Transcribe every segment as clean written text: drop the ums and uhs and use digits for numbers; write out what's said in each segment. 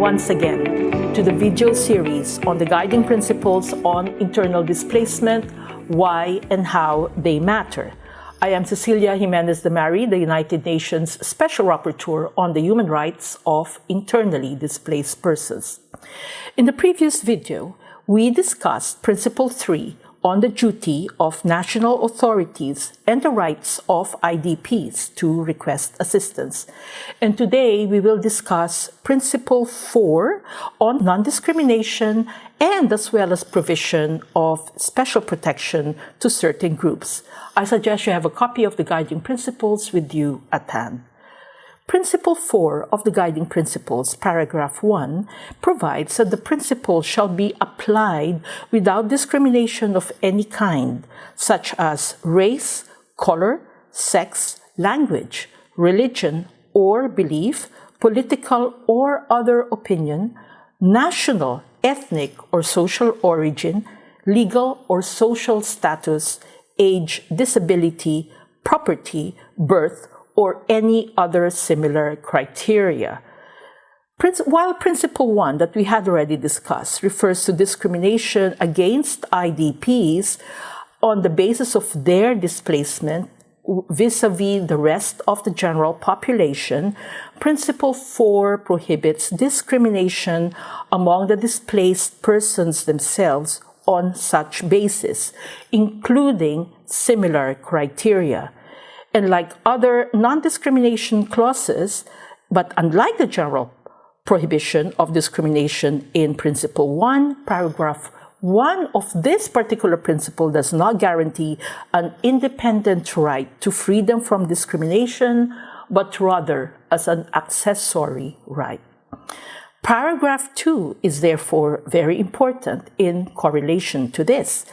once again to the video series on the guiding principles on internal displacement, why and how they matter. I am Cecilia Jimenez-Damary, the United Nations Special Rapporteur on the human rights of internally displaced persons. In the previous video, we discussed Principle 3 on the duty of national authorities and the rights of IDPs to request assistance. And today we will discuss Principle 4 on non-discrimination and as well as provision of special protection to certain groups. I suggest you have a copy of the guiding principles with you at hand. Principle 4 of the Guiding Principles, paragraph 1, provides that the principle shall be applied without discrimination of any kind, such as race, color, sex, language, religion or belief, political or other opinion, national, ethnic or social origin, legal or social status, age, disability, property, birth, or any other similar criteria. While Principle 1 that we had already discussed refers to discrimination against IDPs on the basis of their displacement vis-a-vis the rest of the general population, Principle 4 prohibits discrimination among the displaced persons themselves on such basis, including similar criteria. And like other non-discrimination clauses, but unlike the general prohibition of discrimination in Principle 1, paragraph 1 of this particular principle does not guarantee an independent right to freedom from discrimination, but rather as an accessory right. Paragraph 2 is therefore very important in correlation to this.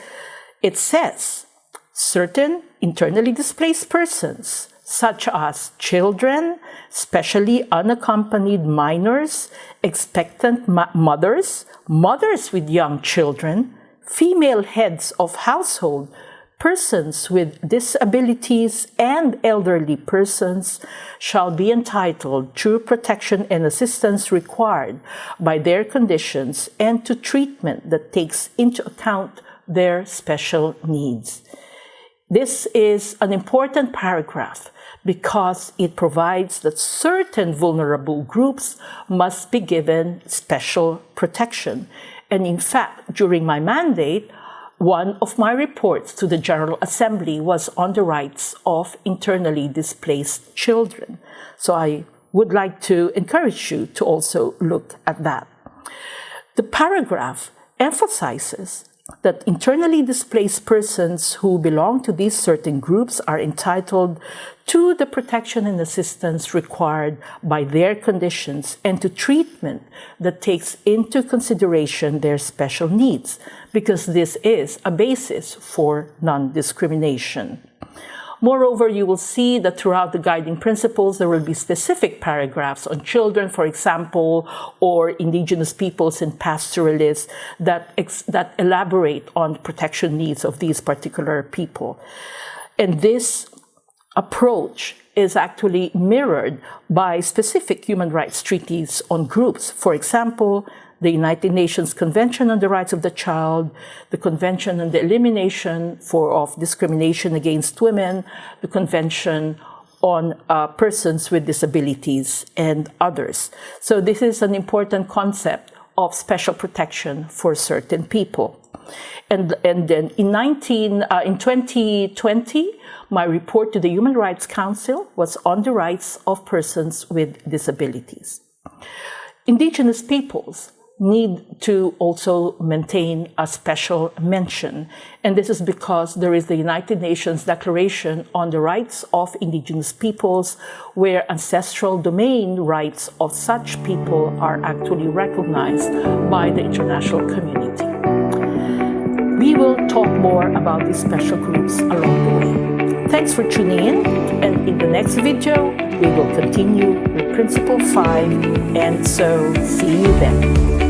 It says, certain internally displaced persons, such as children, especially unaccompanied minors, expectant mothers, mothers with young children, female heads of household, persons with disabilities, and elderly persons shall be entitled to protection and assistance required by their conditions and to treatment that takes into account their special needs. This is an important paragraph because it provides that certain vulnerable groups must be given special protection. And in fact, during my mandate, one of my reports to the General Assembly was on the rights of internally displaced children. So I would like to encourage you to also look at that. The paragraph emphasizes that internally displaced persons who belong to these certain groups are entitled to the protection and assistance required by their conditions and to treatment that takes into consideration their special needs, because this is a basis for non-discrimination. Moreover, you will see that throughout the guiding principles, there will be specific paragraphs on children, for example, or indigenous peoples and pastoralists that elaborate on protection needs of these particular people. And this approach is actually mirrored by specific human rights treaties on groups. For example, the United Nations Convention on the Rights of the Child, the Convention on the Elimination of Discrimination Against Women, the Convention on Persons with Disabilities, and others. So this is an important concept of special protection for certain people. And then in 2020, my report to the Human Rights Council was on the rights of persons with disabilities. Indigenous peoples need to also maintain a special mention. And this is because there is the United Nations Declaration on the Rights of Indigenous Peoples, where ancestral domain rights of such people are actually recognized by the international community. We will talk more about these special groups along the way. Thanks for tuning in, and in the next video, we will continue with Principle 5, and so see you then.